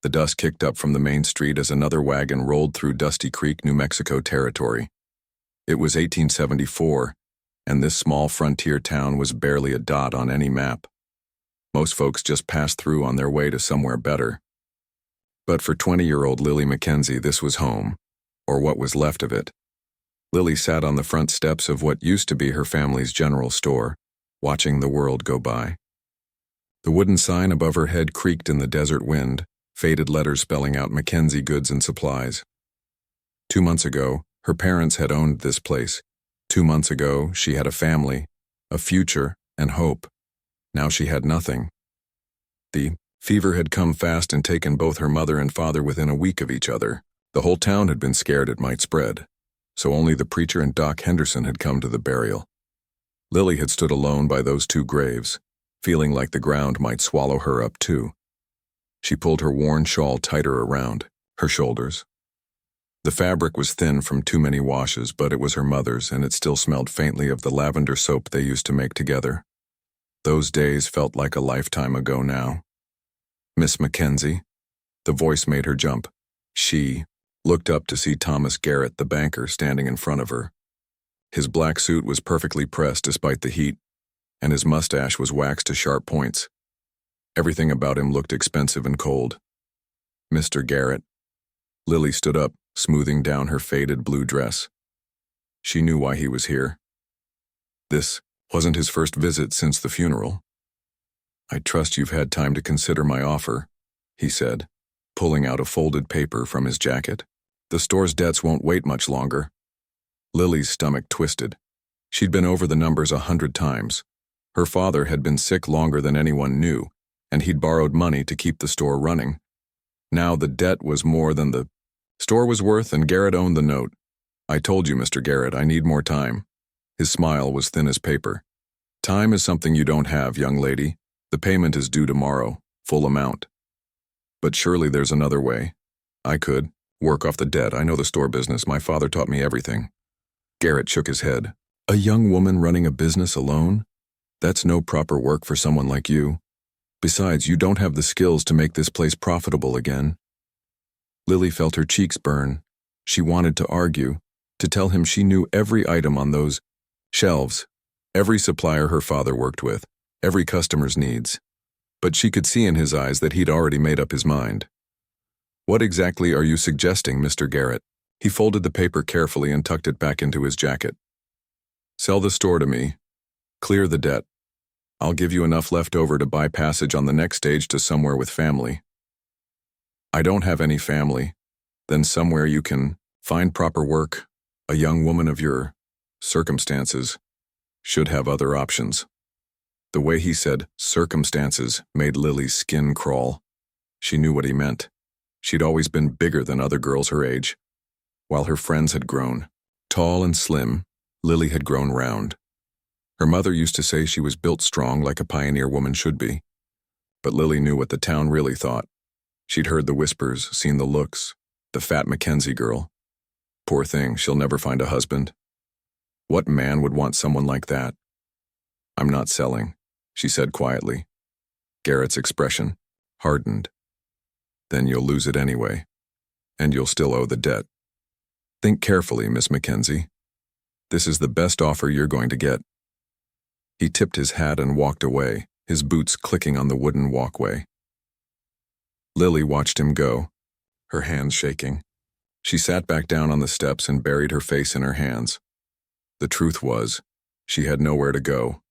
The dust kicked up from the main street as another wagon rolled through Dusty Creek, New Mexico territory. It was 1874, and this small frontier town was barely a dot on any map. Most folks just passed through on their way to somewhere better. But for 20-year-old Lily Mackenzie, this was home, or what was left of it. Lily sat on the front steps of what used to be her family's general store, watching the world go by. The wooden sign above her head creaked in the desert wind, faded letters spelling out Mackenzie Goods and Supplies. 2 months ago, her parents had owned this place. 2 months ago, she had a family, a future, and hope. Now she had nothing. The fever had come fast and taken both her mother and father within a week of each other. The whole town had been scared it might spread, so only the preacher and Doc Henderson had come to the burial. Lily had stood alone by those 2 graves, feeling like the ground might swallow her up too. She pulled her worn shawl tighter around her shoulders. The fabric was thin from too many washes, but it was her mother's, and it still smelled faintly of the lavender soap they used to make together. Those days felt like a lifetime ago now. "Miss Mackenzie?" The voice made her jump. She looked up to see Thomas Garrett, the banker, standing in front of her. His black suit was perfectly pressed despite the heat, and his mustache was waxed to sharp points. Everything about him looked expensive and cold. "Mr. Garrett." Lily stood up, smoothing down her faded blue dress. She knew why he was here. This wasn't his first visit since the funeral. "I trust you've had time to consider my offer," he said, pulling out a folded paper from his jacket. "The store's debts won't wait much longer." Lily's stomach twisted. She'd been over the numbers 100 times. Her father had been sick longer than anyone knew, and he'd borrowed money to keep the store running. Now the debt was more than the store was worth, and Garrett owned the note. "I told you, Mr. Garrett, I need more time." His smile was thin as paper. "Time is something you don't have, young lady. The payment is due tomorrow, full amount. But surely there's another way. I could work off the debt. I know the store business. My father taught me everything." Garrett shook his head. "A young woman running a business alone? That's no proper work for someone like you. Besides, you don't have the skills to make this place profitable again." Lily felt her cheeks burn. She wanted to argue, to tell him she knew every item on those shelves, every supplier her father worked with, every customer's needs. But she could see in his eyes that he'd already made up his mind. "What exactly are you suggesting, Mr. Garrett?" He folded the paper carefully and tucked it back into his jacket. "Sell the store to me. Clear the debt. I'll give you enough left over to buy passage on the next stage to somewhere with family." "I don't have any family." "Then somewhere you can find proper work. A young woman of your circumstances should have other options." The way he said circumstances made Lily's skin crawl. She knew what he meant. She'd always been bigger than other girls her age. While her friends had grown tall and slim, Lily had grown round. Her mother used to say she was built strong like a pioneer woman should be. But Lily knew what the town really thought. She'd heard the whispers, seen the looks. The fat Mackenzie girl. Poor thing, she'll never find a husband. What man would want someone like that? "I'm not selling," she said quietly. Garrett's expression hardened. "Then you'll lose it anyway, and you'll still owe the debt. Think carefully, Miss Mackenzie. This is the best offer you're going to get." He tipped his hat and walked away, his boots clicking on the wooden walkway. Lily watched him go, her hands shaking. She sat back down on the steps and buried her face in her hands. The truth was, she had nowhere to go.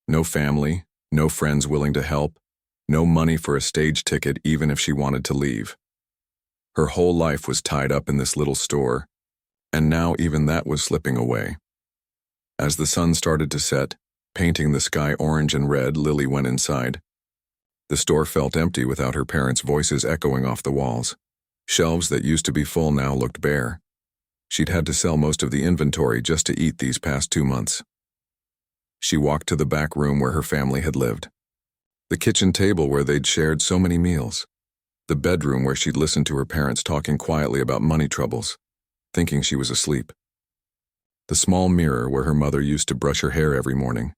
No family, no friends willing to help, no money for a stage ticket even if she wanted to leave. Her whole life was tied up in this little store, and now even that was slipping away. As the sun started to set, painting the sky orange and red, Lily went inside. The store felt empty without her parents' voices echoing off the walls. Shelves that used to be full now looked bare. She'd had to sell most of the inventory just to eat these past 2 months. She walked to the back room where her family had lived. The kitchen table where they'd shared so many meals. The bedroom where she'd listened to her parents talking quietly about money troubles, thinking she was asleep. The small mirror where her mother used to brush her hair every morning.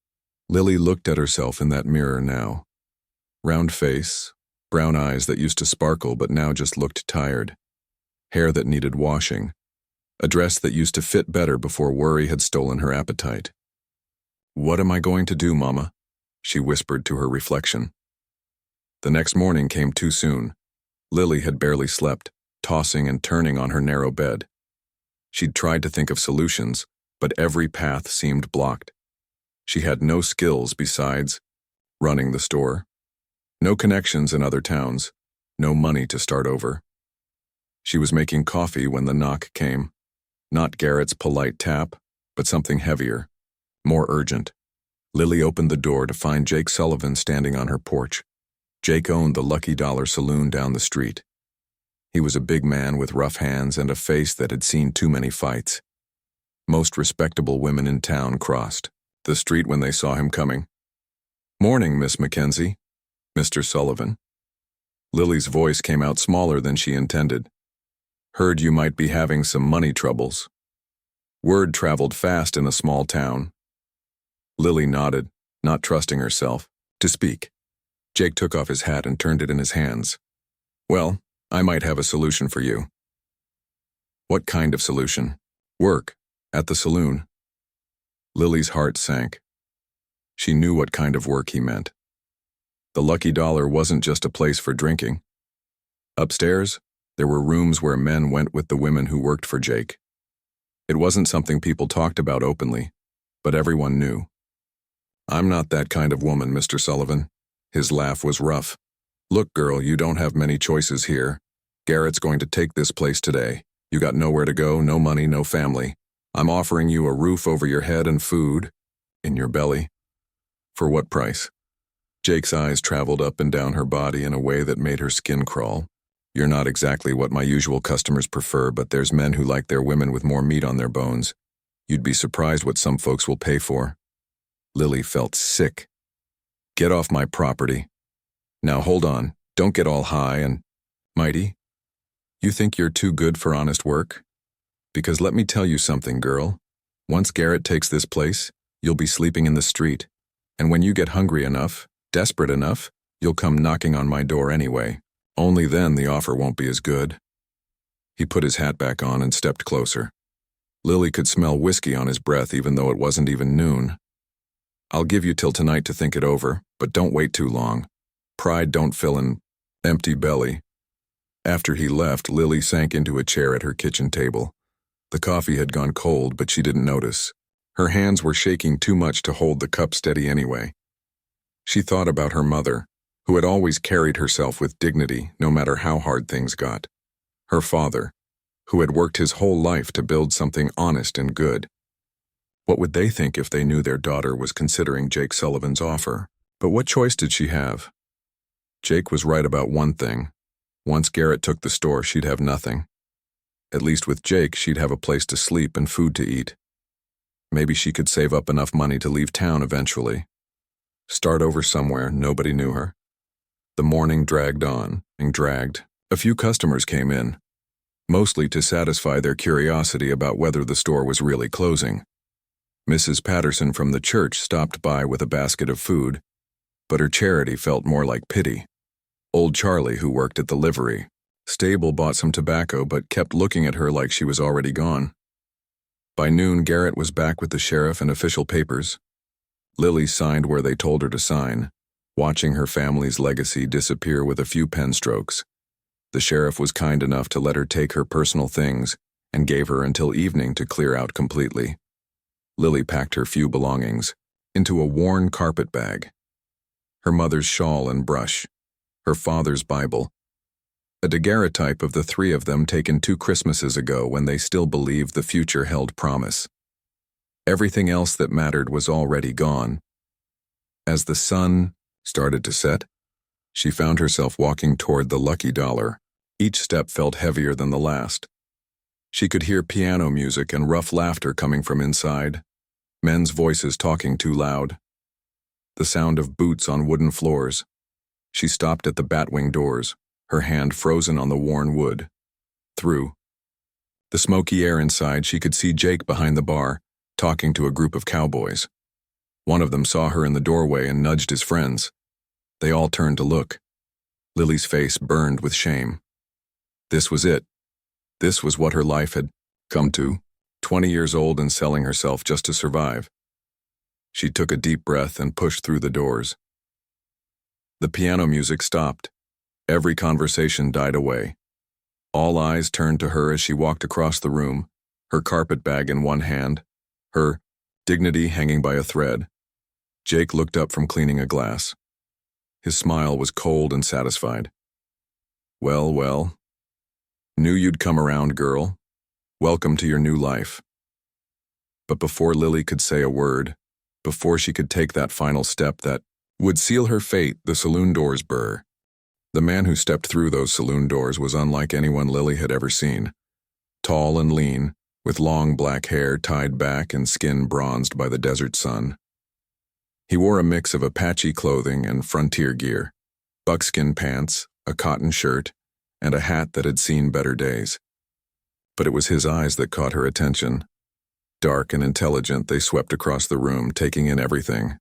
Lily looked at herself in that mirror now. Round face, brown eyes that used to sparkle but now just looked tired, hair that needed washing, a dress that used to fit better before worry had stolen her appetite. "What am I going to do, Mama?" she whispered to her reflection. The next morning came too soon. Lily had barely slept, tossing and turning on her narrow bed. She'd tried to think of solutions, but every path seemed blocked. She had no skills besides running the store, no connections in other towns, no money to start over. She was making coffee when the knock came. Not Garrett's polite tap, but something heavier, more urgent. Lily opened the door to find Jake Sullivan standing on her porch. Jake owned the Lucky Dollar Saloon down the street. He was a big man with rough hands and a face that had seen too many fights. Most respectable women in town crossed the street when they saw him coming. "Morning, Miss Mackenzie," Mr. Sullivan. Lily's voice came out smaller than she intended. "Heard you might be having some money troubles." Word traveled fast in a small town. Lily nodded, not trusting herself to speak. Jake took off his hat and turned it in his hands. "Well, I might have a solution for you." "What kind of solution?" "Work, at the saloon." Lily's heart sank. She knew what kind of work he meant. The Lucky Dollar wasn't just a place for drinking. Upstairs, there were rooms where men went with the women who worked for Jake. It wasn't something people talked about openly, but everyone knew. "I'm not that kind of woman, Mr. Sullivan." His laugh was rough. "Look, girl, you don't have many choices here. Garrett's going to take this place today. You got nowhere to go, no money, no family. I'm offering you a roof over your head and food in your belly." "For what price?" Jake's eyes traveled up and down her body in a way that made her skin crawl. "You're not exactly what my usual customers prefer, but there's men who like their women with more meat on their bones. You'd be surprised what some folks will pay for." Lily felt sick. "Get off my property." "Now hold on, don't get all high and mighty. You think you're too good for honest work? Because let me tell you something, girl. Once Garrett takes this place, you'll be sleeping in the street. And when you get hungry enough, desperate enough, you'll come knocking on my door anyway. Only then the offer won't be as good." He put his hat back on and stepped closer. Lily could smell whiskey on his breath even though it wasn't even noon. "I'll give you till tonight to think it over, but don't wait too long. Pride don't fill an empty belly." After he left, Lily sank into a chair at her kitchen table. The coffee had gone cold, but she didn't notice. Her hands were shaking too much to hold the cup steady anyway. She thought about her mother, who had always carried herself with dignity no matter how hard things got. Her father, who had worked his whole life to build something honest and good. What would they think if they knew their daughter was considering Jake Sullivan's offer? But what choice did she have? Jake was right about one thing. Once Garrett took the store, she'd have nothing. At least with Jake, she'd have a place to sleep and food to eat. Maybe she could save up enough money to leave town eventually. Start over somewhere nobody knew her. The morning dragged on and dragged. A few customers came in, mostly to satisfy their curiosity about whether the store was really closing. Mrs. Patterson from the church stopped by with a basket of food, but her charity felt more like pity. Old Charlie, who worked at the livery stable, bought some tobacco but kept looking at her like she was already gone. By noon, Garrett was back with the sheriff and official papers. Lily signed where they told her to sign, watching her family's legacy disappear with a few pen strokes. The sheriff was kind enough to let her take her personal things and gave her until evening to clear out completely. Lily packed her few belongings into a worn carpet bag. Her mother's shawl and brush, her father's Bible, a daguerreotype of the three of them taken 2 Christmases ago when they still believed the future held promise. Everything else that mattered was already gone. As the sun started to set, she found herself walking toward the Lucky Dollar. Each step felt heavier than the last. She could hear piano music and rough laughter coming from inside, men's voices talking too loud. The sound of boots on wooden floors. She stopped at the batwing doors, her hand frozen on the worn wood. Through the smoky air inside, she could see Jake behind the bar, talking to a group of cowboys. One of them saw her in the doorway and nudged his friends. They all turned to look. Lily's face burned with shame. This was it. This was what her life had come to, 20 years old and selling herself just to survive. She took a deep breath and pushed through the doors. The piano music stopped. Every conversation died away. All eyes turned to her as she walked across the room, her carpet bag in one hand, her dignity hanging by a thread. Jake looked up from cleaning a glass. His smile was cold and satisfied. Well, well. Knew you'd come around, girl. Welcome to your new life. But before Lily could say a word, before she could take that final step that would seal her fate, the saloon doors burr. The man who stepped through those saloon doors was unlike anyone Lily had ever seen. Tall and lean, with long black hair tied back and skin bronzed by the desert sun. He wore a mix of Apache clothing and frontier gear, buckskin pants, a cotton shirt, and a hat that had seen better days. But it was his eyes that caught her attention. Dark and intelligent, they swept across the room, taking in everything.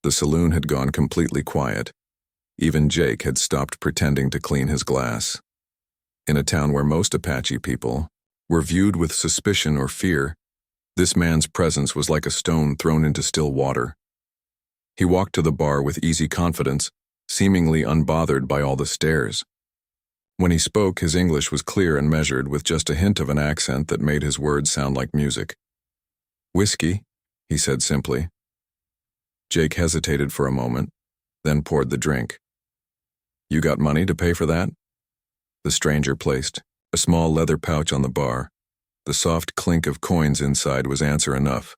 The saloon had gone completely quiet. Even Jake had stopped pretending to clean his glass. In a town where most Apache people were viewed with suspicion or fear, this man's presence was like a stone thrown into still water. He walked to the bar with easy confidence, seemingly unbothered by all the stares. When he spoke, his English was clear and measured, with just a hint of an accent that made his words sound like music. "Whiskey," he said simply. Jake hesitated for a moment, then poured the drink. "You got money to pay for that?" The stranger placed a small leather pouch on the bar. The soft clink of coins inside was answer enough.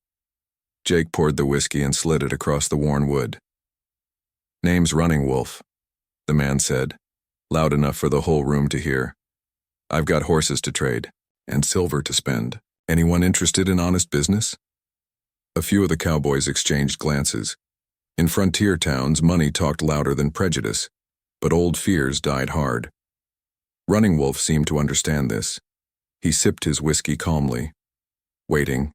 Jake poured the whiskey and slid it across the worn wood. "Name's Running Wolf," the man said, loud enough for the whole room to hear. "I've got horses to trade, and silver to spend. Anyone interested in honest business?" A few of the cowboys exchanged glances. In frontier towns, money talked louder than prejudice, but old fears died hard. Running Wolf seemed to understand this. He sipped his whiskey calmly, waiting.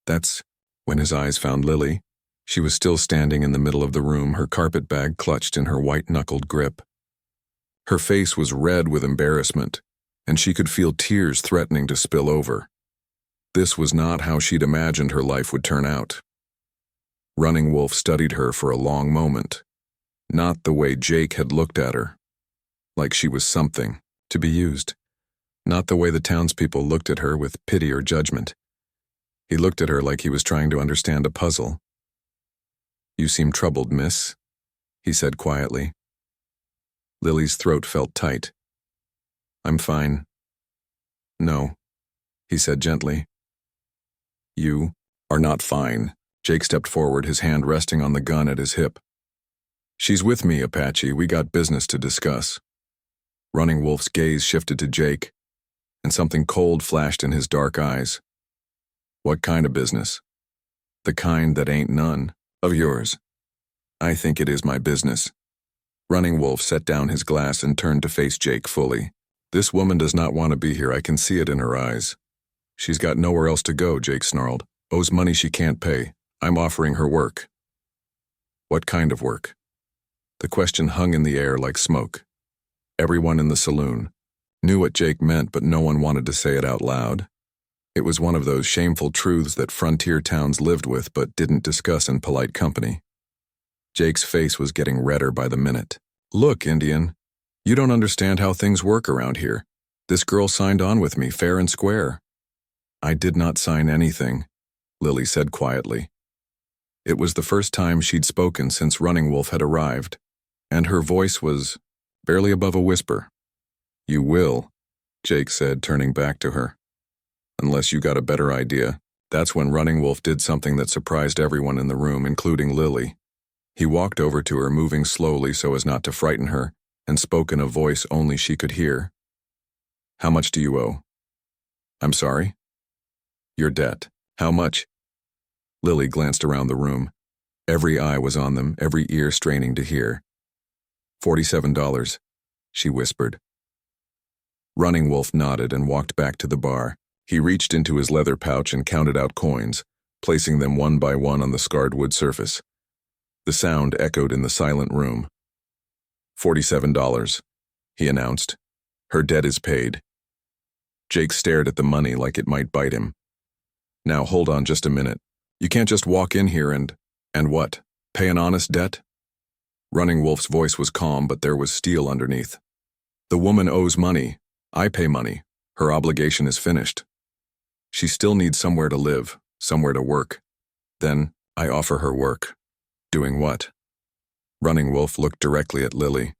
That's when his eyes found Lily. She was still standing in the middle of the room, her carpet bag clutched in her white-knuckled grip. Her face was red with embarrassment, and she could feel tears threatening to spill over. This was not how she'd imagined her life would turn out. Running Wolf studied her for a long moment, not the way Jake had looked at her, like she was something to be used, not the way the townspeople looked at her with pity or judgment. He looked at her like he was trying to understand a puzzle. "You seem troubled, miss," he said quietly. Lily's throat felt tight. "I'm fine." "No," he said gently. "You are not fine." Jake stepped forward, his hand resting on the gun at his hip. "She's with me, Apache. We got business to discuss." Running Wolf's gaze shifted to Jake, and something cold flashed in his dark eyes. "What kind of business?" "The kind that ain't none of yours." "I think it is my business." Running Wolf set down his glass and turned to face Jake fully. "This woman does not want to be here. I can see it in her eyes." "She's got nowhere else to go," Jake snarled. "Owes money she can't pay. I'm offering her work." "What kind of work?" The question hung in the air like smoke. Everyone in the saloon knew what Jake meant, but no one wanted to say it out loud. It was one of those shameful truths that frontier towns lived with but didn't discuss in polite company. Jake's face was getting redder by the minute. "Look, Indian, you don't understand how things work around here. This girl signed on with me, fair and square." "I did not sign anything," Lily said quietly. It was the first time she'd spoken since Running Wolf had arrived, and her voice was barely above a whisper. "You will," Jake said, turning back to her. "Unless you got a better idea." That's when Running Wolf did something that surprised everyone in the room, including Lily. He walked over to her, moving slowly so as not to frighten her, and spoke in a voice only she could hear. "How much do you owe?" "I'm sorry?" "Your debt. How much?" Lily glanced around the room. Every eye was on them, every ear straining to hear. $47, she whispered. Running Wolf nodded and walked back to the bar. He reached into his leather pouch and counted out coins, placing them one by one on the scarred wood surface. The sound echoed in the silent room. $47, he announced. Her debt is paid. Jake stared at the money like it might bite him. Now hold on just a minute. You can't just walk in here and what? Pay an honest debt? Running Wolf's voice was calm, but there was steel underneath. The woman owes money. I pay money. Her obligation is finished. She still needs somewhere to live, somewhere to work. Then, I offer her work. Doing what? Running Wolf looked directly at Lily.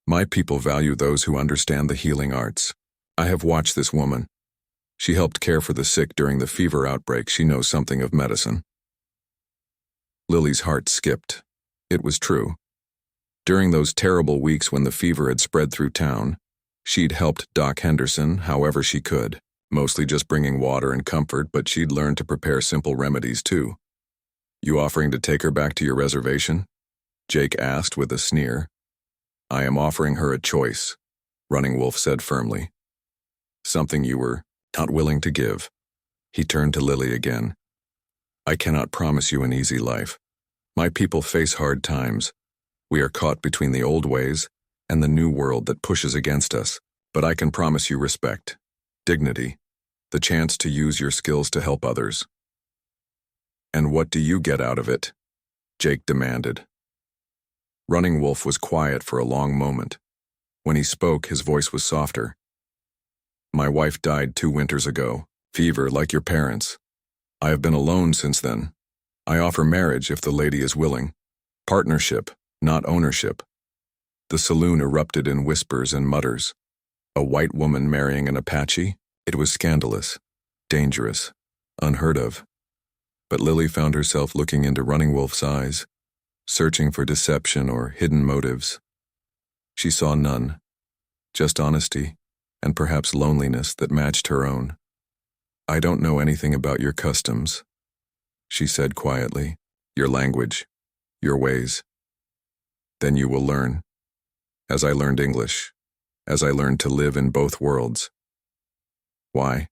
My people value those who understand the healing arts. I have watched this woman. She helped care for the sick during the fever outbreak. She knows something of medicine. Lily's heart skipped. It was true. During those terrible weeks when the fever had spread through town, she'd helped Doc Henderson however she could, mostly just bringing water and comfort, but she'd learned to prepare simple remedies too. You offering to take her back to your reservation? Jake asked with a sneer. I am offering her a choice, Running Wolf said firmly. Something you were not willing to give. He turned to Lily again. I cannot promise you an easy life. My people face hard times. We are caught between the old ways and the new world that pushes against us, but I can promise you respect, dignity, the chance to use your skills to help others. And what do you get out of it? Jake demanded. Running Wolf was quiet for a long moment. When he spoke, his voice was softer. My wife died 2 winters ago, fever like your parents. I have been alone since then. I offer marriage if the lady is willing. Partnership, not ownership. The saloon erupted in whispers and mutters. A white woman marrying an Apache? It was scandalous, dangerous, unheard of. But Lily found herself looking into Running Wolf's eyes, searching for deception or hidden motives. She saw none, just honesty and perhaps loneliness that matched her own. I don't know anything about your customs, she said quietly, your language, your ways. Then you will learn, as I learned English, as I learned to live in both worlds. Why?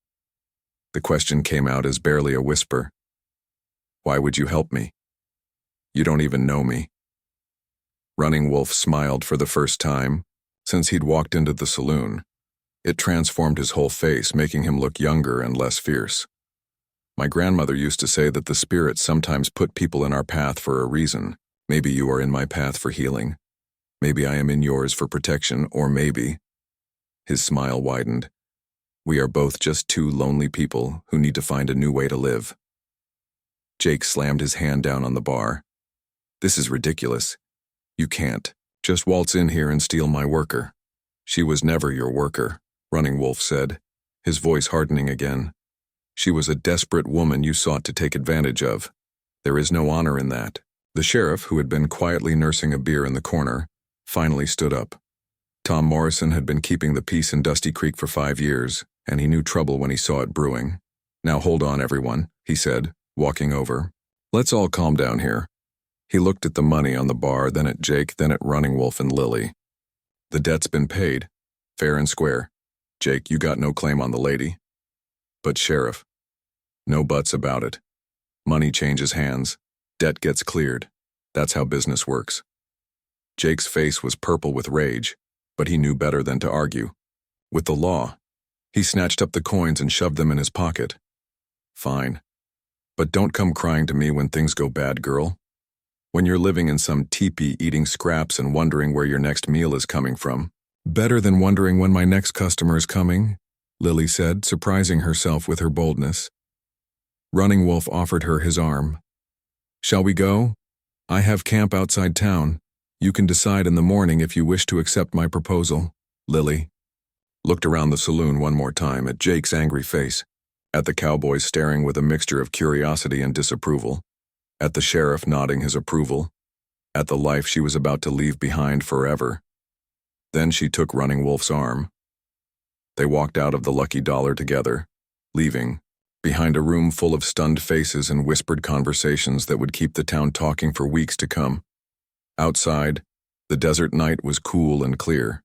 The question came out as barely a whisper. Why would you help me? You don't even know me. Running Wolf smiled for the first time since he'd walked into the saloon. It transformed his whole face, making him look younger and less fierce. My grandmother used to say that the spirits sometimes put people in our path for a reason. Maybe you are in my path for healing. Maybe I am in yours for protection, or maybe... His smile widened. We are both just 2 lonely people who need to find a new way to live. Jake slammed his hand down on the bar. This is ridiculous. You can't just waltz in here and steal my worker. She was never your worker, Running Wolf said, his voice hardening again. She was a desperate woman you sought to take advantage of. There is no honor in that. The sheriff, who had been quietly nursing a beer in the corner, finally stood up. Tom Morrison had been keeping the peace in Dusty Creek for 5 years, and he knew trouble when he saw it brewing. Now hold on, everyone, he said, walking over. Let's all calm down here. He looked at the money on the bar, then at Jake, then at Running Wolf and Lily. The debt's been paid, fair and square. Jake, you got no claim on the lady. But Sheriff, no buts about it. Money changes hands. Debt gets cleared. That's how business works. Jake's face was purple with rage, but he knew better than to argue. With the law, he snatched up the coins and shoved them in his pocket. Fine. But don't come crying to me when things go bad, girl. When you're living in some teepee eating scraps and wondering where your next meal is coming from. Better than wondering when my next customer is coming, Lily said, surprising herself with her boldness. Running Wolf offered her his arm. Shall we go? I have camp outside town. You can decide in the morning if you wish to accept my proposal. Lily looked around the saloon one more time at Jake's angry face, at the cowboys staring with a mixture of curiosity and disapproval, at the sheriff nodding his approval, at the life she was about to leave behind forever. Then she took Running Wolf's arm. They walked out of the Lucky Dollar together, leaving, behind a room full of stunned faces and whispered conversations that would keep the town talking for weeks to come. Outside, the desert night was cool and clear.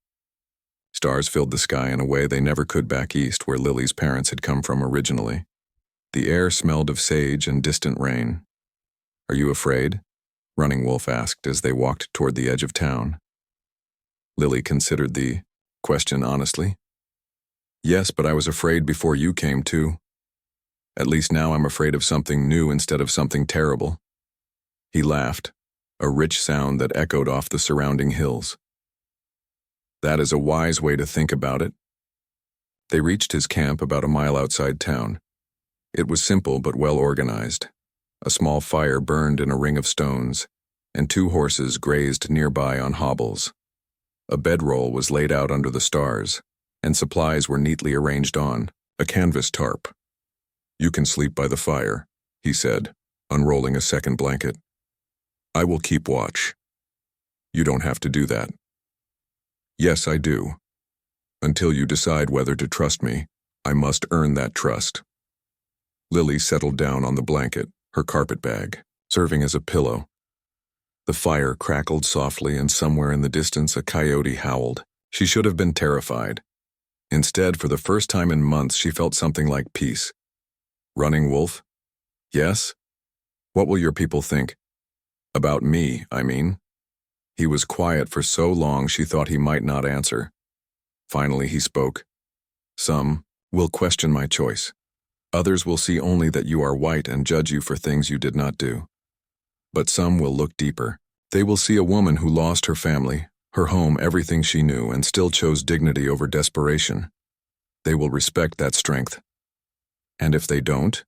Stars filled the sky in a way they never could back east, where Lily's parents had come from originally. The air smelled of sage and distant rain. Are you afraid? Running Wolf asked as they walked toward the edge of town. Lily considered the question honestly. Yes, but I was afraid before you came too. At least now I'm afraid of something new instead of something terrible. He laughed, a rich sound that echoed off the surrounding hills. That is a wise way to think about it. They reached his camp about a mile outside town. It was simple but well organized. A small fire burned in a ring of stones, and 2 horses grazed nearby on hobbles. A bedroll was laid out under the stars, and supplies were neatly arranged on a canvas tarp. You can sleep by the fire, he said, unrolling a second blanket. I will keep watch. You don't have to do that. Yes, I do. Until you decide whether to trust me, I must earn that trust. Lily settled down on the blanket, her carpetbag, serving as a pillow. The fire crackled softly, and somewhere in the distance a coyote howled. She should have been terrified. Instead, for the first time in months, she felt something like peace. Running wolf? Yes? What will your people think? About me, I mean. He was quiet for so long she thought he might not answer. Finally he spoke. Some will question my choice. Others will see only that you are white and judge you for things you did not do. But some will look deeper. They will see a woman who lost her family, her home, everything she knew, and still chose dignity over desperation. They will respect that strength. And if they don't,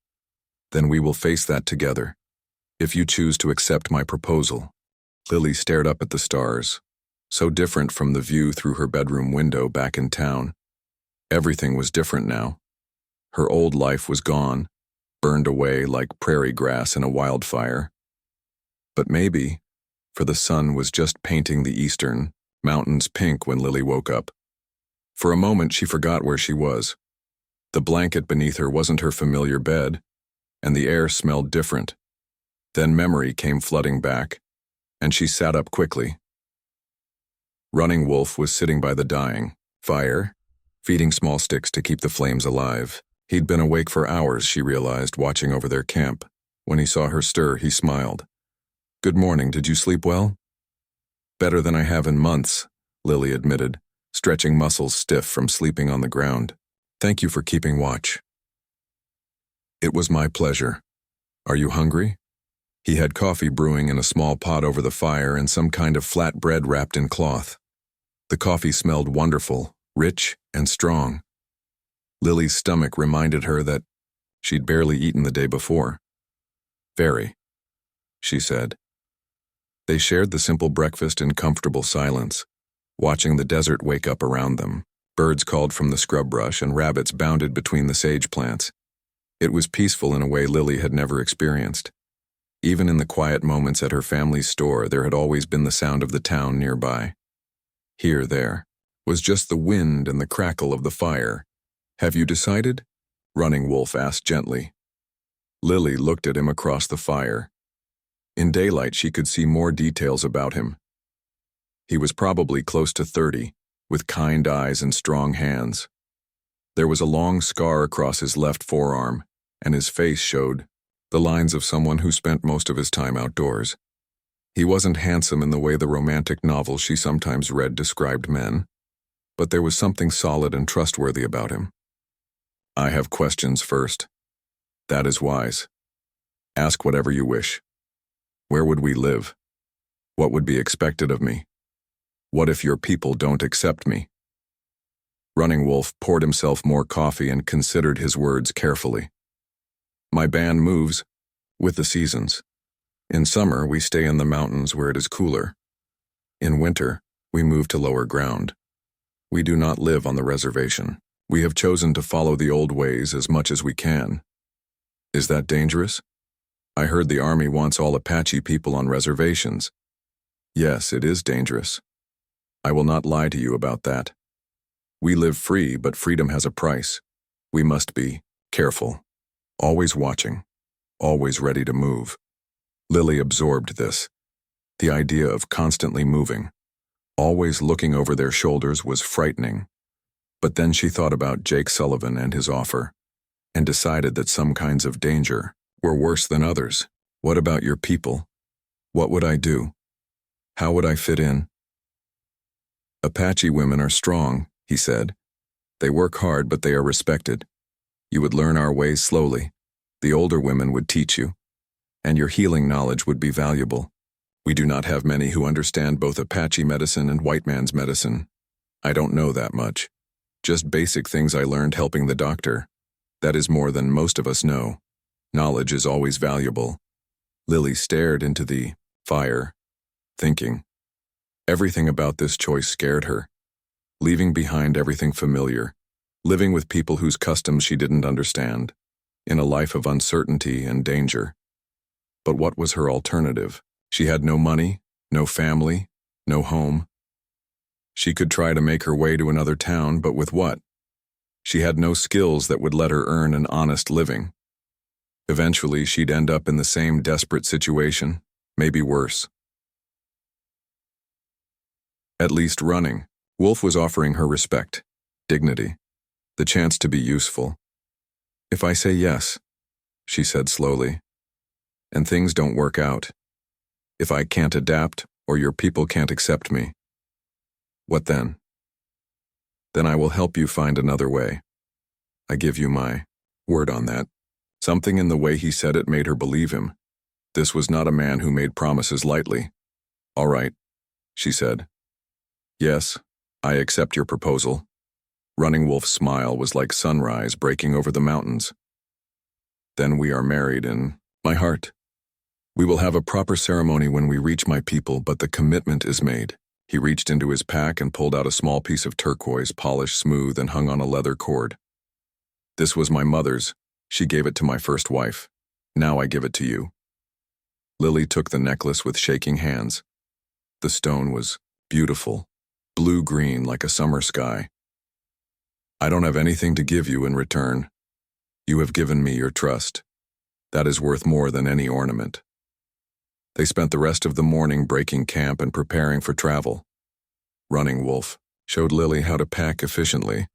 then we will face that together. If you choose to accept my proposal. Lily stared up at the stars, so different from the view through her bedroom window back in town. Everything was different now. Her old life was gone, burned away like prairie grass in a wildfire. But maybe, for the sun was just painting the eastern mountains pink when Lily woke up. For a moment she forgot where she was. The blanket beneath her wasn't her familiar bed, and the air smelled different. Then memory came flooding back, and she sat up quickly. Running Wolf was sitting by the dying fire, feeding small sticks to keep the flames alive. He'd been awake for hours, she realized, watching over their camp. When he saw her stir, he smiled. Good morning, did you sleep well? Better than I have in months, Lily admitted, stretching muscles stiff from sleeping on the ground. Thank you for keeping watch. It was my pleasure. Are you hungry? He had coffee brewing in a small pot over the fire and some kind of flat bread wrapped in cloth. The coffee smelled wonderful, rich, and strong. Lily's stomach reminded her that she'd barely eaten the day before. Very, she said. They shared the simple breakfast in comfortable silence, watching the desert wake up around them. Birds called from the scrub brush and rabbits bounded between the sage plants. It was peaceful in a way Lily had never experienced. Even in the quiet moments at her family's store, there had always been the sound of the town nearby. Here, there, was just the wind and the crackle of the fire. Have you decided? Running Wolf asked gently. Lily looked at him across the fire. In daylight, she could see more details about him. He was probably close to 30, with kind eyes and strong hands. There was a long scar across his left forearm, and his face showed the lines of someone who spent most of his time outdoors. He wasn't handsome in the way the romantic novels she sometimes read described men, but there was something solid and trustworthy about him. I have questions first. That is wise. Ask whatever you wish. Where would we live? What would be expected of me? What if your people don't accept me? Running Wolf poured himself more coffee and considered his words carefully. My band moves with the seasons. In summer, we stay in the mountains where it is cooler. In winter, we move to lower ground. We do not live on the reservation. We have chosen to follow the old ways as much as we can. Is that dangerous? I heard the army wants all Apache people on reservations. Yes, it is dangerous. I will not lie to you about that. We live free, but freedom has a price. We must be careful. Always watching, always ready to move. Lily absorbed this. The idea of constantly moving, always looking over their shoulders was frightening. But then she thought about Jake Sullivan and his offer, and decided that some kinds of danger were worse than others. What about your people? What would I do? How would I fit in? Apache women are strong, he said. They work hard, but they are respected. You would learn our ways slowly. The older women would teach you, and your healing knowledge would be valuable. We do not have many who understand both Apache medicine and white man's medicine. I don't know that much. Just basic things I learned helping the doctor. That is more than most of us know. Knowledge is always valuable. Lily stared into the fire, thinking. Everything about this choice scared her. Leaving behind everything familiar, living with people whose customs she didn't understand, in a life of uncertainty and danger. But what was her alternative? She had no money, no family, no home. She could try to make her way to another town, but with what? She had no skills that would let her earn an honest living. Eventually, she'd end up in the same desperate situation, maybe worse. At least running, Wolf was offering her respect, dignity, the chance to be useful. If I say yes, she said slowly, and things don't work out, if I can't adapt or your people can't accept me, what then? Then I will help you find another way. I give you my word on that. Something in the way he said it made her believe him. This was not a man who made promises lightly. All right, she said. Yes, I accept your proposal. Running Wolf's smile was like sunrise breaking over the mountains. Then we are married in my heart. We will have a proper ceremony when we reach my people, but the commitment is made. He reached into his pack and pulled out a small piece of turquoise, polished smooth and hung on a leather cord. This was my mother's. She gave it to my first wife. Now I give it to you. Lily took the necklace with shaking hands. The stone was beautiful, blue-green like a summer sky. I don't have anything to give you in return. You have given me your trust. That is worth more than any ornament. They spent the rest of the morning breaking camp and preparing for travel. Running Wolf showed Lily how to pack efficiently,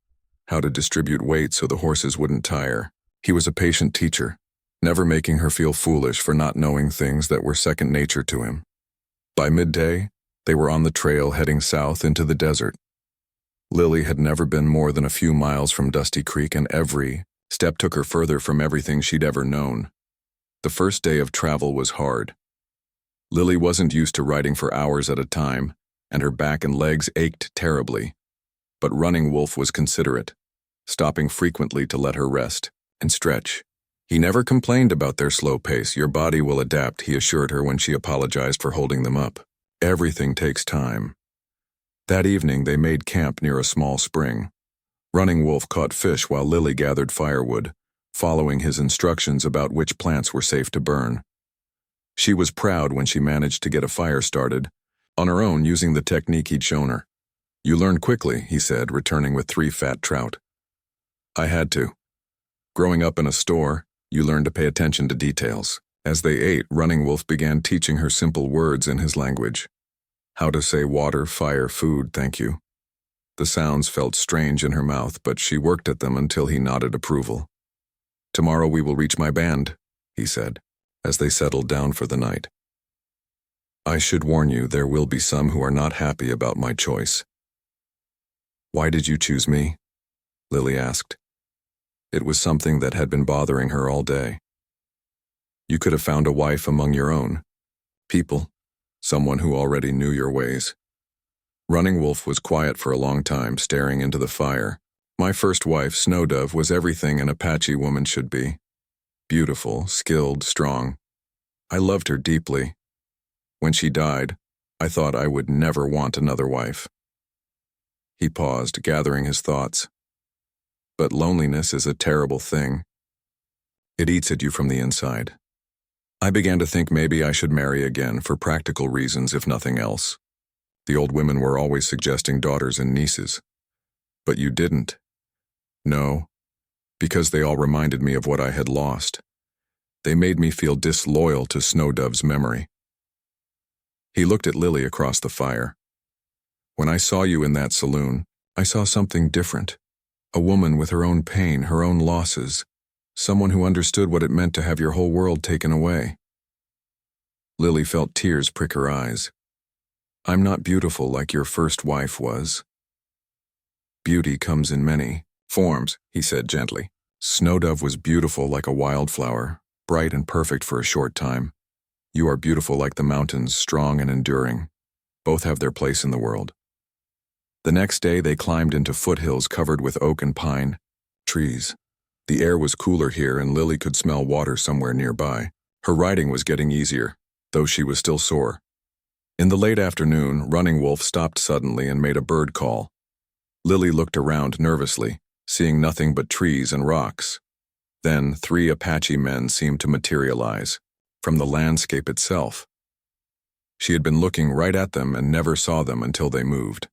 how to distribute weight so the horses wouldn't tire. He was a patient teacher, never making her feel foolish for not knowing things that were second nature to him. By midday, they were on the trail heading south into the desert. Lily had never been more than a few miles from Dusty Creek, and every step took her further from everything she'd ever known. The first day of travel was hard. Lily wasn't used to riding for hours at a time, and her back and legs ached terribly. But Running Wolf was considerate, stopping frequently to let her rest and stretch. He never complained about their slow pace. Your body will adapt, he assured her when she apologized for holding them up. Everything takes time. That evening, they made camp near a small spring. Running Wolf caught fish while Lily gathered firewood, following his instructions about which plants were safe to burn. She was proud when she managed to get a fire started, on her own using the technique he'd shown her. You learned quickly, he said, returning with 3 fat trout. I had to. Growing up in a store, you learn to pay attention to details. As they ate, Running Wolf began teaching her simple words in his language. How to say water, fire, food, thank you. The sounds felt strange in her mouth, but she worked at them until he nodded approval. Tomorrow we will reach my band, he said, as they settled down for the night. I should warn you, there will be some who are not happy about my choice. Why did you choose me? Lily asked. It was something that had been bothering her all day. You could have found a wife among your own people, someone who already knew your ways. Running Wolf was quiet for a long time, staring into the fire. My first wife, Snowdove, was everything an Apache woman should be. Beautiful, skilled, strong. I loved her deeply. When she died, I thought I would never want another wife. He paused, gathering his thoughts. But loneliness is a terrible thing. It eats at you from the inside. I began to think maybe I should marry again for practical reasons, if nothing else. The old women were always suggesting daughters and nieces. But you didn't. No, because they all reminded me of what I had lost. They made me feel disloyal to Snowdove's memory. He looked at Lily across the fire. When I saw you in that saloon, I saw something different. A woman with her own pain, her own losses. Someone who understood what it meant to have your whole world taken away. Lily felt tears prick her eyes. I'm not beautiful like your first wife was. Beauty comes in many forms, he said gently. Snowdove was beautiful like a wildflower, bright and perfect for a short time. You are beautiful like the mountains, strong and enduring. Both have their place in the world. The next day they climbed into foothills covered with oak and pine trees. The air was cooler here and Lily could smell water somewhere nearby. Her riding was getting easier, though she was still sore. In the late afternoon, Running Wolf stopped suddenly and made a bird call. Lily looked around nervously, seeing nothing but trees and rocks. Then 3 Apache men seemed to materialize from the landscape itself. She had been looking right at them and never saw them until they moved.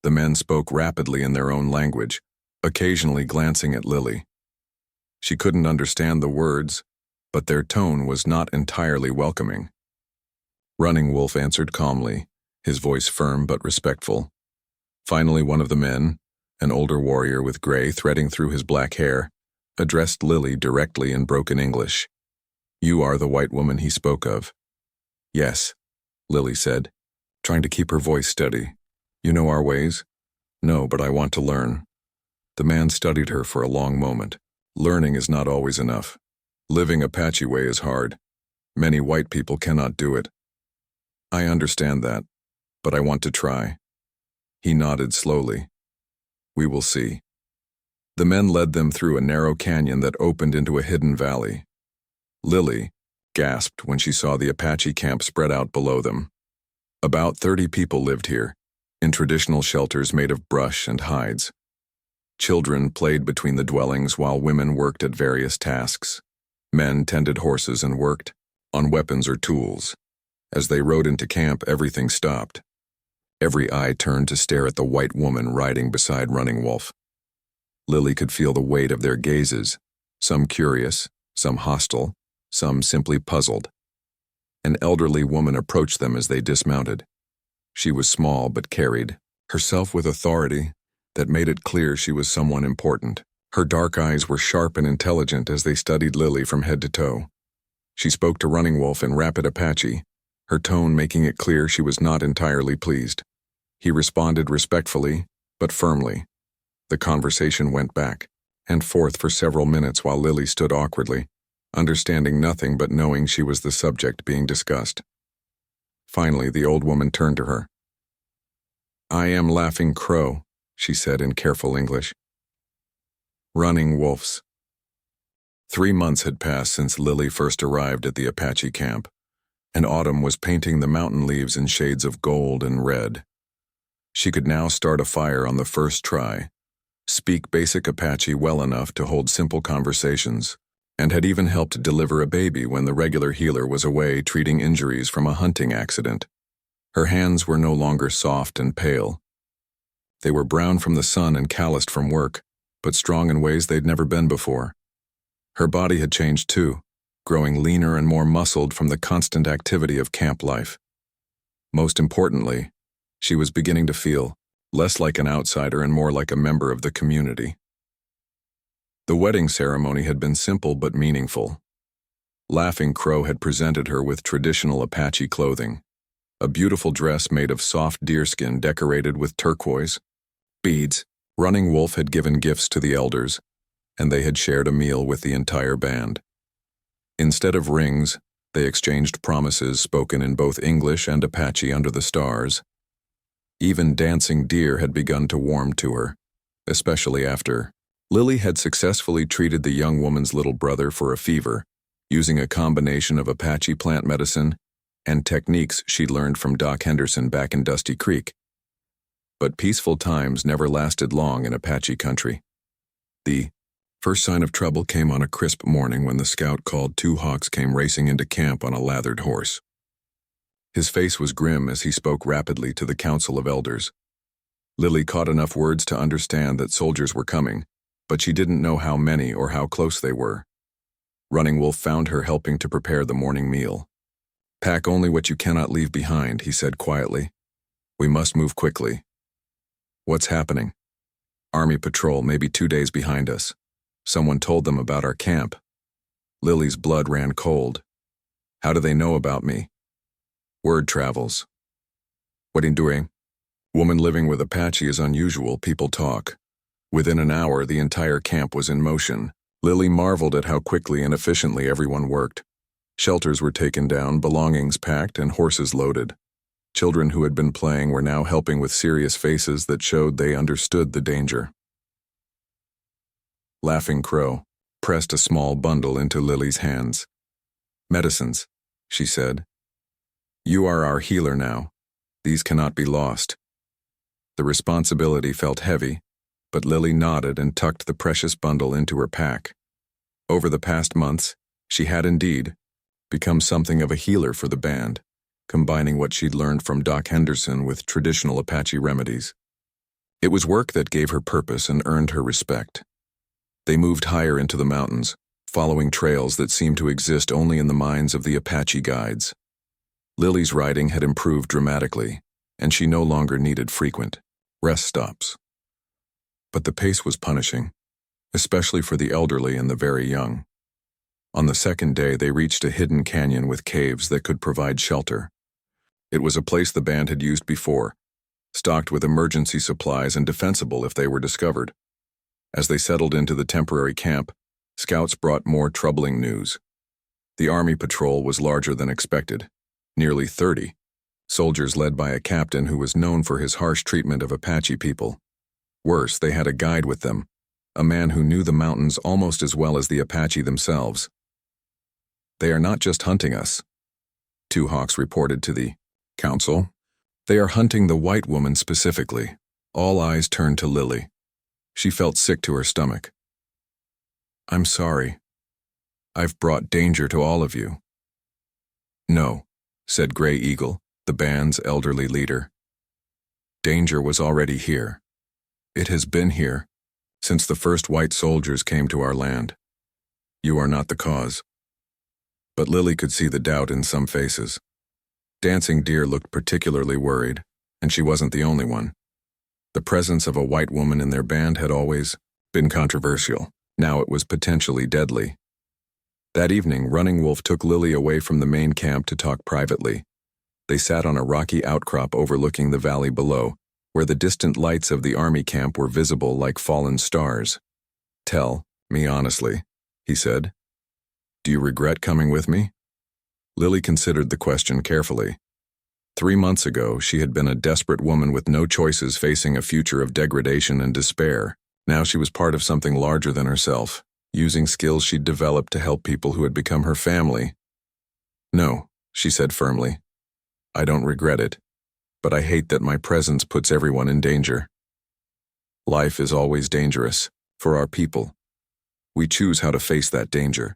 The men spoke rapidly in their own language, occasionally glancing at Lily. She couldn't understand the words, but their tone was not entirely welcoming. Running Wolf answered calmly, his voice firm but respectful. Finally, one of the men, an older warrior with gray threading through his black hair, addressed Lily directly in broken English. You are the white woman he spoke of. Yes, Lily said, trying to keep her voice steady. You know our ways? No, but I want to learn. The man studied her for a long moment. Learning is not always enough. Living Apache way is hard. Many white people cannot do it. I understand that, but I want to try. He nodded slowly. We will see. The men led them through a narrow canyon that opened into a hidden valley. Lily gasped when she saw the Apache camp spread out below them. About 30 people lived here, in traditional shelters made of brush and hides. Children played between the dwellings while women worked at various tasks. Men tended horses and worked on weapons or tools. As they rode into camp, everything stopped. Every eye turned to stare at the white woman riding beside Running Wolf. Lily could feel the weight of their gazes, some curious, some hostile, some simply puzzled. An elderly woman approached them as they dismounted. She was small but carried herself with authority that made it clear she was someone important. Her dark eyes were sharp and intelligent as they studied Lily from head to toe. She spoke to Running Wolf in rapid Apache, her tone making it clear she was not entirely pleased. He responded respectfully, but firmly. The conversation went back and forth for several minutes while Lily stood awkwardly, understanding nothing but knowing she was the subject being discussed. Finally, the old woman turned to her. I am Laughing Crow, she said in careful English. Running Wolves. 3 months had passed since Lily first arrived at the Apache camp, and autumn was painting the mountain leaves in shades of gold and red. She could now start a fire on the first try, speak basic Apache well enough to hold simple conversations, and had even helped deliver a baby when the regular healer was away treating injuries from a hunting accident. Her hands were no longer soft and pale. They were brown from the sun and calloused from work, but strong in ways they'd never been before. Her body had changed too, growing leaner and more muscled from the constant activity of camp life. Most importantly, she was beginning to feel less like an outsider and more like a member of the community. The wedding ceremony had been simple but meaningful. Laughing Crow had presented her with traditional Apache clothing, a beautiful dress made of soft deerskin decorated with turquoise beads. Running Wolf had given gifts to the elders, and they had shared a meal with the entire band. Instead of rings, they exchanged promises spoken in both English and Apache under the stars. Even dancing deer had begun to warm to her, especially after Lily had successfully treated the young woman's little brother for a fever, using a combination of Apache plant medicine and techniques she'd learned from Doc Henderson back in Dusty Creek. But peaceful times never lasted long in Apache country. The first sign of trouble came on a crisp morning when the scout called 2 hawks came racing into camp on a lathered horse. His face was grim as he spoke rapidly to the council of elders. Lily caught enough words to understand that soldiers were coming, but she didn't know how many or how close they were. Running Wolf found her helping to prepare the morning meal. Pack only what you cannot leave behind, he said quietly. We must move quickly. What's happening? Army patrol may be 2 days behind us. Someone told them about our camp. Lily's blood ran cold. How do they know about me? Word travels. What in doing? Woman living with Apache is unusual, people talk. Within an hour, the entire camp was in motion. Lily marveled at how quickly and efficiently everyone worked. Shelters were taken down, belongings packed, and horses loaded. Children who had been playing were now helping with serious faces that showed they understood the danger. Laughing Crow pressed a small bundle into Lily's hands. "Medicines," she said. "You are our healer now. These cannot be lost." The responsibility felt heavy, but Lily nodded and tucked the precious bundle into her pack. Over the past months, she had indeed become something of a healer for the band, combining what she'd learned from Doc Henderson with traditional Apache remedies. It was work that gave her purpose and earned her respect. They moved higher into the mountains, following trails that seemed to exist only in the minds of the Apache guides. Lily's riding had improved dramatically, and she no longer needed frequent rest stops. But the pace was punishing, especially for the elderly and the very young. On the second day, they reached a hidden canyon with caves that could provide shelter. It was a place the band had used before, stocked with emergency supplies and defensible if they were discovered. As they settled into the temporary camp, scouts brought more troubling news. The army patrol was larger than expected, nearly 30, soldiers led by a captain who was known for his harsh treatment of Apache people. Worse, they had a guide with them, a man who knew the mountains almost as well as the Apache themselves. "They are not just hunting us," Two Hawks reported to the council. "They are hunting the white woman specifically." All eyes turned to Lily. She felt sick to her stomach. "I'm sorry. I've brought danger to all of you." "No," said Gray Eagle, the band's elderly leader. "Danger was already here. It has been here since the first white soldiers came to our land. You are not the cause." But Lily could see the doubt in some faces. Dancing Deer looked particularly worried, and she wasn't the only one. The presence of a white woman in their band had always been controversial. Now it was potentially deadly. That evening, Running Wolf took Lily away from the main camp to talk privately. They sat on a rocky outcrop overlooking the valley below, where the distant lights of the army camp were visible like fallen stars. "Tell me honestly," he said. "Do you regret coming with me?" Lily considered the question carefully. 3 months ago, she had been a desperate woman with no choices facing a future of degradation and despair. Now she was part of something larger than herself, using skills she'd developed to help people who had become her family. "No," she said firmly. "I don't regret it, but I hate that my presence puts everyone in danger. Life is always dangerous, for our people. We choose how to face that danger.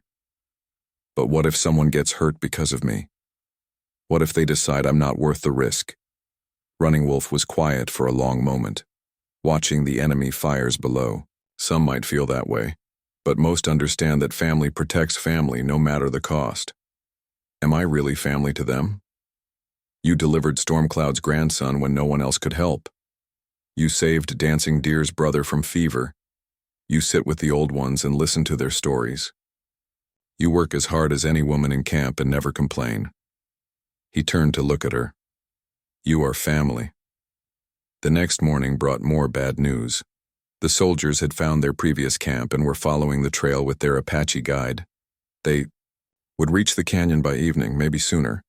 But what if someone gets hurt because of me? What if they decide I'm not worth the risk?" Running Wolf was quiet for a long moment, watching the enemy fires below. Some might feel that way, but most understand that family protects family no matter the cost. Am I really family to them? You delivered Stormcloud's grandson when no one else could help. You saved Dancing Deer's brother from fever. You sit with the old ones and listen to their stories. You work as hard as any woman in camp and never complain. He turned to look at her. You are family. The next morning brought more bad news. The soldiers had found their previous camp and were following the trail with their Apache guide. They would reach the canyon by evening, maybe sooner.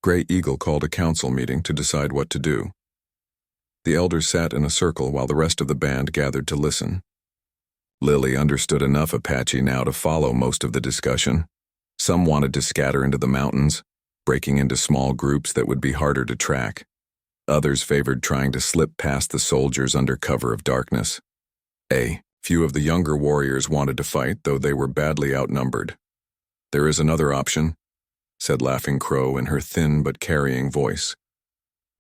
Gray Eagle called a council meeting to decide what to do. The elders sat in a circle while the rest of the band gathered to listen. Lily understood enough Apache now to follow most of the discussion. Some wanted to scatter into the mountains, breaking into small groups that would be harder to track. Others favored trying to slip past the soldiers under cover of darkness. A few of the younger warriors wanted to fight, though they were badly outnumbered. "There is another option," said Laughing Crow in her thin but carrying voice.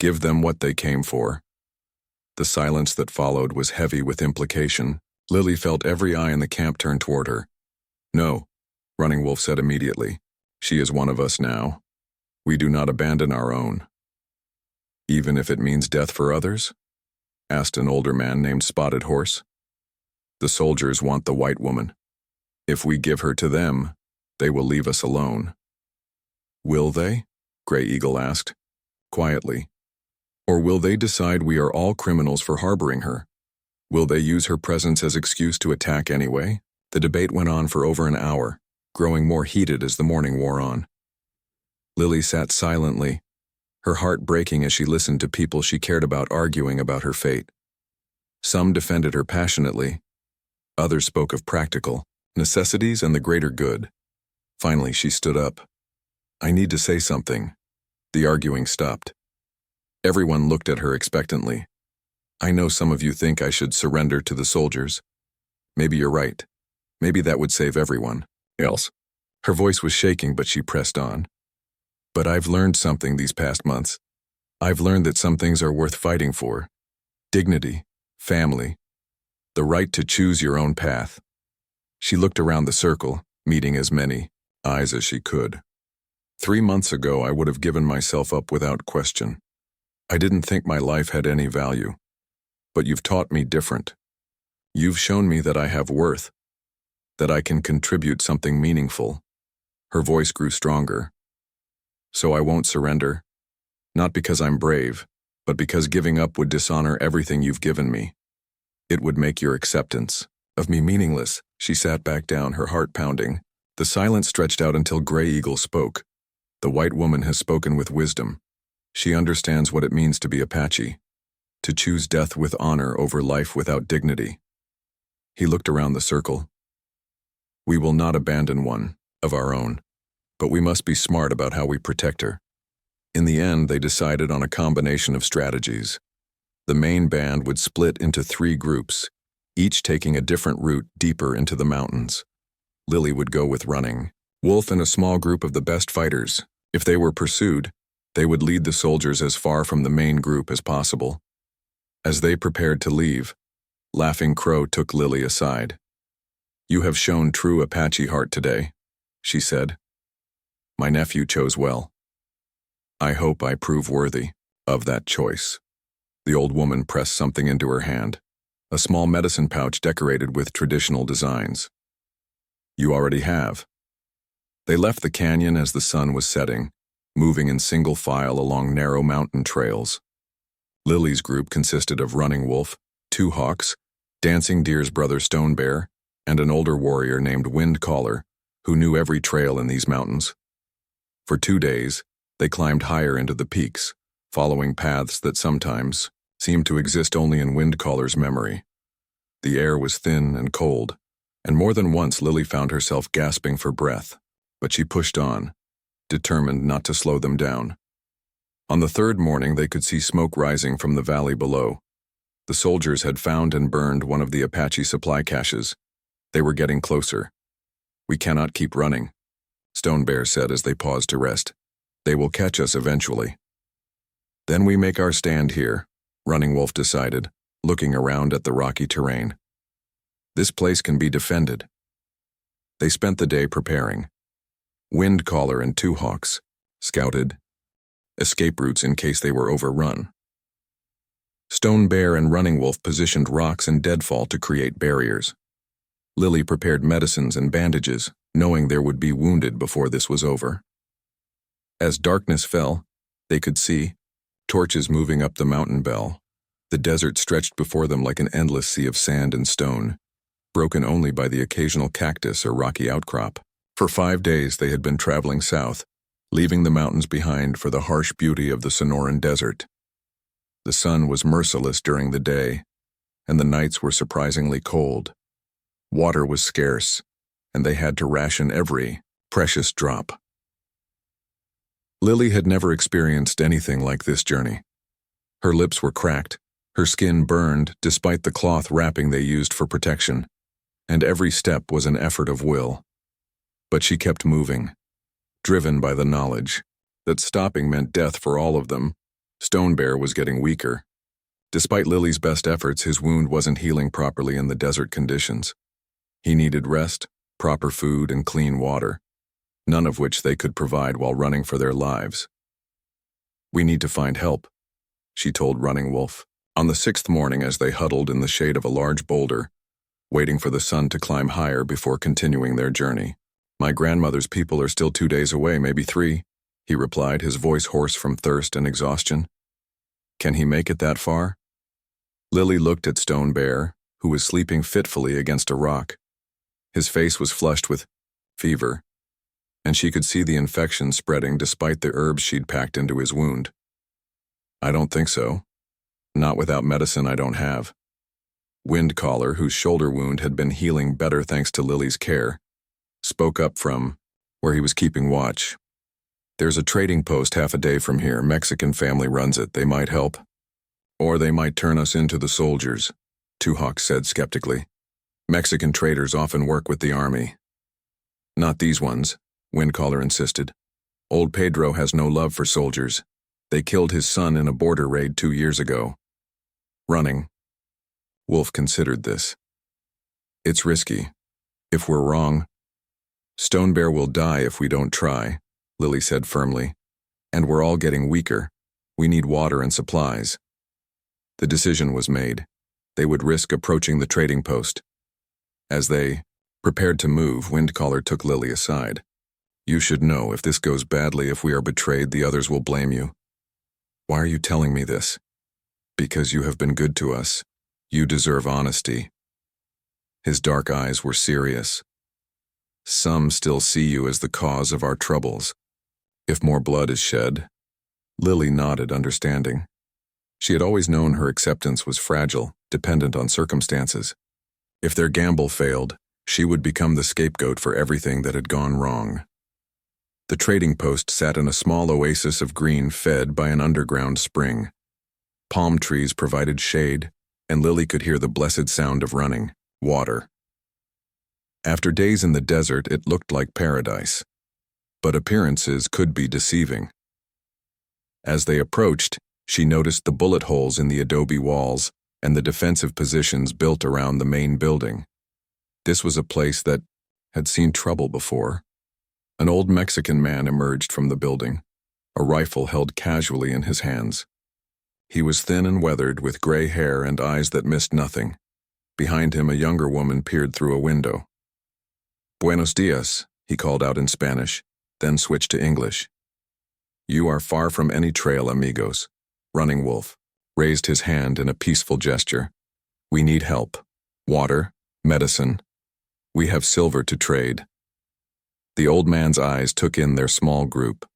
"Give them what they came for." The silence that followed was heavy with implication. Lily felt every eye in the camp turn toward her. "No," Running Wolf said immediately. "She is one of us now. We do not abandon our own." "Even if it means death for others?" asked an older man named Spotted Horse. "The soldiers want the white woman. If we give her to them, they will leave us alone." "Will they?" Gray Eagle asked, quietly. Or will they decide we are all criminals for harboring her? Will they use her presence as excuse to attack anyway? The debate went on for over an hour, growing more heated as the morning wore on. Lily sat silently, her heart breaking as she listened to people she cared about arguing about her fate. Some defended her passionately. Others spoke of practical necessities and the greater good. Finally, she stood up. "I need to say something." The arguing stopped. Everyone looked at her expectantly. "I know some of you think I should surrender to the soldiers. Maybe you're right. Maybe that would save everyone else." Her voice was shaking, but she pressed on. "But I've learned something these past months. I've learned that some things are worth fighting for. Dignity, family, the right to choose your own path." She looked around the circle, meeting as many eyes as she could. 3 months ago, I would have given myself up without question. I didn't think my life had any value. But you've taught me different. You've shown me that I have worth, that I can contribute something meaningful. Her voice grew stronger. So I won't surrender, not because I'm brave, but because giving up would dishonor everything you've given me. It would make your acceptance of me meaningless. She sat back down, her heart pounding. The silence stretched out until Gray Eagle spoke. The white woman has spoken with wisdom. She understands what it means to be Apache, to choose death with honor over life without dignity. He looked around the circle. We will not abandon one of our own, but we must be smart about how we protect her. In the end, they decided on a combination of strategies. The main band would split into 3 groups, each taking a different route deeper into the mountains. Lily would go with Running Wolf and a small group of the best fighters. If they were pursued, they would lead the soldiers as far from the main group as possible. As they prepared to leave, Laughing Crow took Lily aside. "You have shown true Apache heart today," she said. "My nephew chose well. I hope I prove worthy of that choice." The old woman pressed something into her hand, a small medicine pouch decorated with traditional designs. "You already have." They left the canyon as the sun was setting, moving in single file along narrow mountain trails. Lily's group consisted of Running Wolf, 2 hawks, Dancing Deer's brother Stone Bear, and an older warrior named Wind Caller, who knew every trail in these mountains. For 2 days, they climbed higher into the peaks, following paths that sometimes seemed to exist only in Wind Caller's memory. The air was thin and cold, and more than once Lily found herself gasping for breath, but she pushed on, determined not to slow them down. On the 3rd morning, they could see smoke rising from the valley below. The soldiers had found and burned one of the Apache supply caches. They were getting closer. "We cannot keep running," Stone Bear said as they paused to rest. "They will catch us eventually." "Then we make our stand here," Running Wolf decided, looking around at the rocky terrain. "This place can be defended." They spent the day preparing. Wind Caller and 2 hawks scouted escape routes in case they were overrun. Stone Bear and Running Wolf positioned rocks and deadfall to create barriers. Lily prepared medicines and bandages, knowing there would be wounded before this was over. As darkness fell, they could see torches moving up the mountain bell. The desert stretched before them like an endless sea of sand and stone, broken only by the occasional cactus or rocky outcrop. For 5 days they had been traveling south, leaving the mountains behind for the harsh beauty of the Sonoran Desert. The sun was merciless during the day, and the nights were surprisingly cold. Water was scarce, and they had to ration every precious drop. Lily had never experienced anything like this journey. Her lips were cracked, her skin burned despite the cloth wrapping they used for protection, and every step was an effort of will. But she kept moving, driven by the knowledge that stopping meant death for all of them. Stone Bear was getting weaker. Despite Lily's best efforts, his wound wasn't healing properly in the desert conditions. He needed rest, proper food, and clean water, none of which they could provide while running for their lives. "We need to find help," she told Running Wolf. On the 6th morning, as they huddled in the shade of a large boulder, waiting for the sun to climb higher before continuing their journey. "My grandmother's people are still 2 days away, maybe 3, he replied, his voice hoarse from thirst and exhaustion. Can he make it that far? Lily looked at Stone Bear, who was sleeping fitfully against a rock. His face was flushed with fever, and she could see the infection spreading despite the herbs she'd packed into his wound. I don't think so. Not without medicine I don't have. Windcaller, whose shoulder wound had been healing better thanks to Lily's care, spoke up from where he was keeping watch. There's a trading post half a day from here. Mexican family runs it. They might help. Or they might turn us into the soldiers, Two Hawks said skeptically. Mexican traders often work with the army. Not these ones, Windcaller insisted. Old Pedro has no love for soldiers. They killed his son in a border raid 2 years ago. Running. Wolf considered this. It's risky. If we're wrong, Stone Bear will die if we don't try, Lily said firmly. And we're all getting weaker. We need water and supplies. The decision was made. They would risk approaching the trading post. As they prepared to move, Windcaller took Lily aside. You should know, if this goes badly, if we are betrayed, the others will blame you. Why are you telling me this? Because you have been good to us. You deserve honesty. His dark eyes were serious. Some still see you as the cause of our troubles. If more blood is shed. Lily nodded, understanding. She had always known her acceptance was fragile, dependent on circumstances. If their gamble failed, she would become the scapegoat for everything that had gone wrong. The trading post sat in a small oasis of green fed by an underground spring. Palm trees provided shade, and Lily could hear the blessed sound of running water. After days in the desert, it looked like paradise. But appearances could be deceiving. As they approached, she noticed the bullet holes in the adobe walls and the defensive positions built around the main building. This was a place that had seen trouble before. An old Mexican man emerged from the building, a rifle held casually in his hands. He was thin and weathered, with gray hair and eyes that missed nothing. Behind him, a younger woman peered through a window. Buenos dias, he called out in Spanish, then switched to English. You are far from any trail, amigos. Running Wolf raised his hand in a peaceful gesture. We need help. Water, medicine. We have silver to trade. The old man's eyes took in their small group.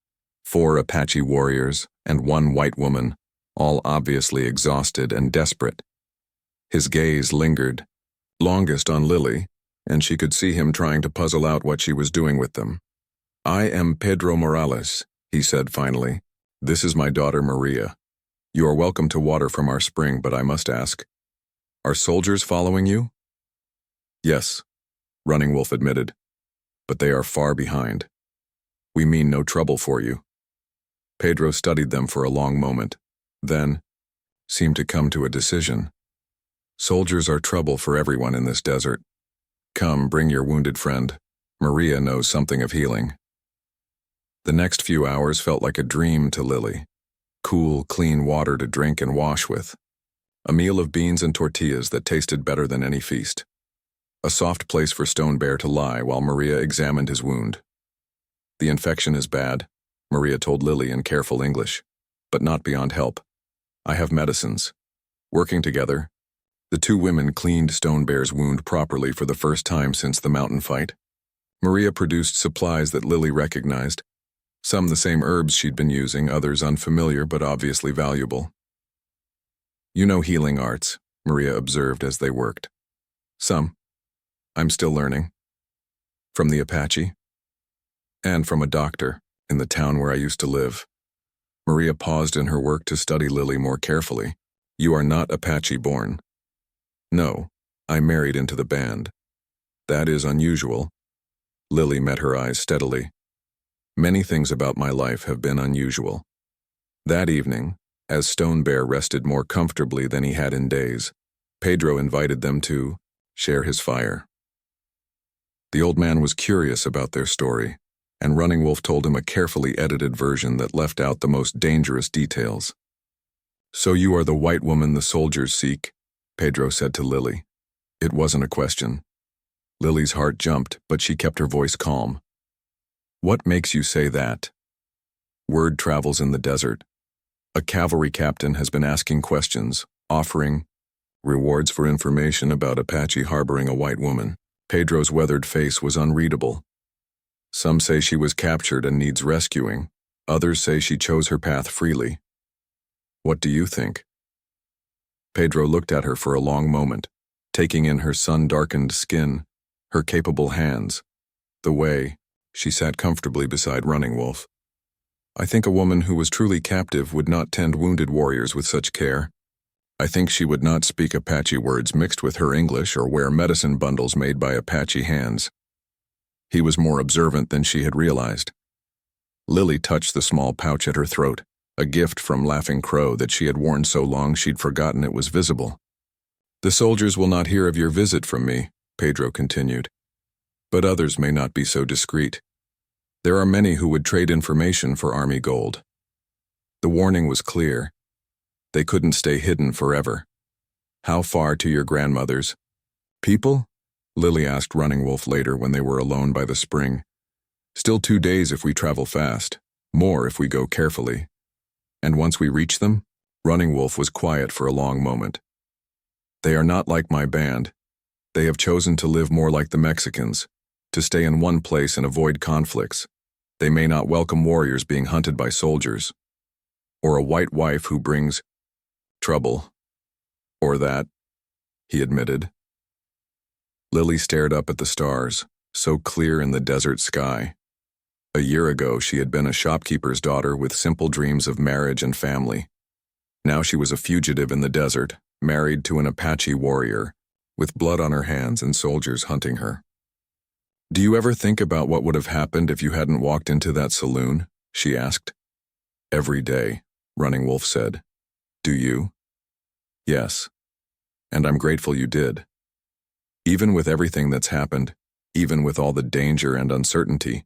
4 Apache warriors and 1 white woman, all obviously exhausted and desperate. His gaze lingered, longest on Lily, and she could see him trying to puzzle out what she was doing with them. I am Pedro Morales, he said finally. This is my daughter Maria. You are welcome to water from our spring, but I must ask, are soldiers following you? Yes, Running Wolf admitted, but they are far behind. We mean no trouble for you. Pedro studied them for a long moment, then seemed to come to a decision. Soldiers are trouble for everyone in this desert. Come, bring your wounded friend. Maria knows something of healing. The next few hours felt like a dream to Lily. Cool, clean water to drink and wash with. A meal of beans and tortillas that tasted better than any feast. A soft place for Stone Bear to lie while Maria examined his wound. The infection is bad, Maria told Lily in careful English, but not beyond help. I have medicines. Working together, the 2 women cleaned Stone Bear's wound properly for the first time since the mountain fight. Maria produced supplies that Lily recognized, some the same herbs she'd been using, others unfamiliar but obviously valuable. You know healing arts, Maria observed as they worked. Some. I'm still learning. From the Apache. And from a doctor in the town where I used to live. Maria paused in her work to study Lily more carefully. You are not Apache born. No, I married into the band. That is unusual. Lily met her eyes steadily. Many things about my life have been unusual. That evening, as Stone Bear rested more comfortably than he had in days, Pedro invited them to share his fire. The old man was curious about their story, and Running Wolf told him a carefully edited version that left out the most dangerous details. So you are the white woman the soldiers seek, Pedro said to Lily. It wasn't a question. Lily's heart jumped, but she kept her voice calm. What makes you say that? Word travels in the desert. A cavalry captain has been asking questions, offering rewards for information about Apache harboring a white woman. Pedro's weathered face was unreadable. Some say she was captured and needs rescuing. Others say she chose her path freely. What do you think? Pedro looked at her for a long moment, taking in her sun-darkened skin, her capable hands, the way she sat comfortably beside Running Wolf. I think a woman who was truly captive would not tend wounded warriors with such care. I think she would not speak Apache words mixed with her English or wear medicine bundles made by Apache hands. He was more observant than she had realized. Lily touched the small pouch at her throat, a gift from Laughing Crow that she had worn so long she'd forgotten it was visible. The soldiers will not hear of your visit from me, Pedro continued. But others may not be so discreet. There are many who would trade information for army gold. The warning was clear. They couldn't stay hidden forever. How far to your grandmother's? People? Lily asked Running Wolf later when they were alone by the spring. Still 2 days if we travel fast, more if we go carefully. And once we reach them? Running Wolf was quiet for a long moment. They are not like my band. They have chosen to live more like the Mexicans, to stay in one place and avoid conflicts. They may not welcome warriors being hunted by soldiers, or a white wife who brings trouble. Or that, he admitted. Lily stared up at the stars, so clear in the desert sky. A year ago, she had been a shopkeeper's daughter with simple dreams of marriage and family. Now she was a fugitive in the desert, married to an Apache warrior, with blood on her hands and soldiers hunting her. Do you ever think about what would have happened if you hadn't walked into that saloon? She asked. Every day, Running Wolf said. Do you? Yes. And I'm grateful you did. Even with everything that's happened, even with all the danger and uncertainty,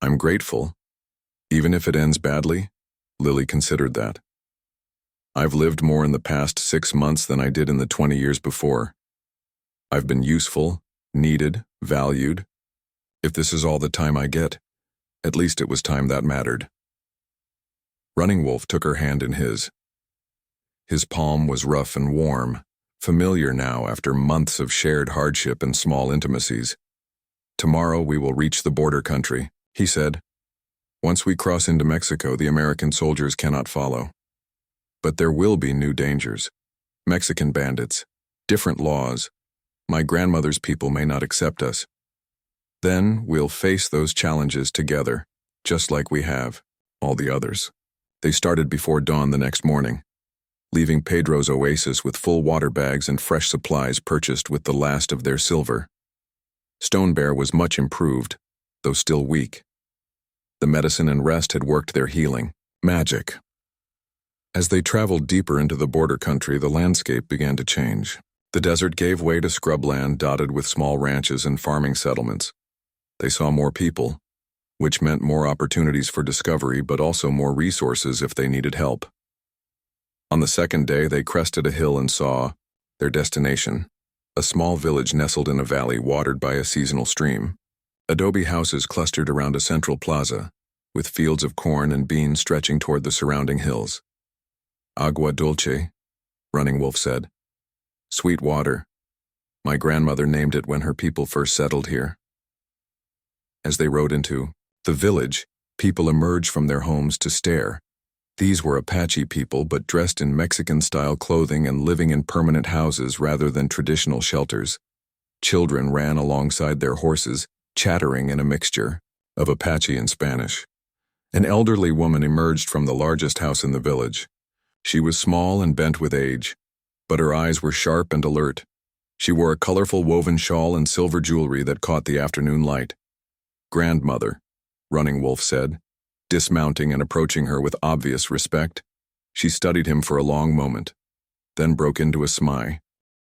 I'm grateful. Even if it ends badly, Lily considered that. I've lived more in the past 6 months than I did in the 20 years before. I've been useful, needed, valued. If this is all the time I get, at least it was time that mattered. Running Wolf took her hand in his. His palm was rough and warm, familiar now after months of shared hardship and small intimacies. Tomorrow we will reach the border country, he said. Once we cross into Mexico, the American soldiers cannot follow. But there will be new dangers. Mexican bandits, different laws. My grandmother's people may not accept us. Then we'll face those challenges together, just like we have, all the others. They started before dawn the next morning, leaving Pedro's oasis with full water bags and fresh supplies purchased with the last of their silver. Stone Bear was much improved, though still weak. The medicine and rest had worked their healing magic. As they traveled deeper into the border country, the landscape began to change. The desert gave way to scrubland dotted with small ranches and farming settlements. They saw more people, which meant more opportunities for discovery but also more resources if they needed help. On the second day, they crested a hill and saw their destination, a small village nestled in a valley watered by a seasonal stream. Adobe houses clustered around a central plaza, with fields of corn and beans stretching toward the surrounding hills. Agua dulce, Running Wolf said. Sweet water. My grandmother named it when her people first settled here. As they rode into the village, people emerged from their homes to stare. These were Apache people, but dressed in Mexican-style clothing and living in permanent houses rather than traditional shelters. Children ran alongside their horses, chattering in a mixture of Apache and Spanish. An elderly woman emerged from the largest house in the village. She was small and bent with age, but her eyes were sharp and alert. She wore a colorful woven shawl and silver jewelry that caught the afternoon light. Grandmother, Running Wolf said, dismounting and approaching her with obvious respect. She studied him for a long moment, then broke into a smile.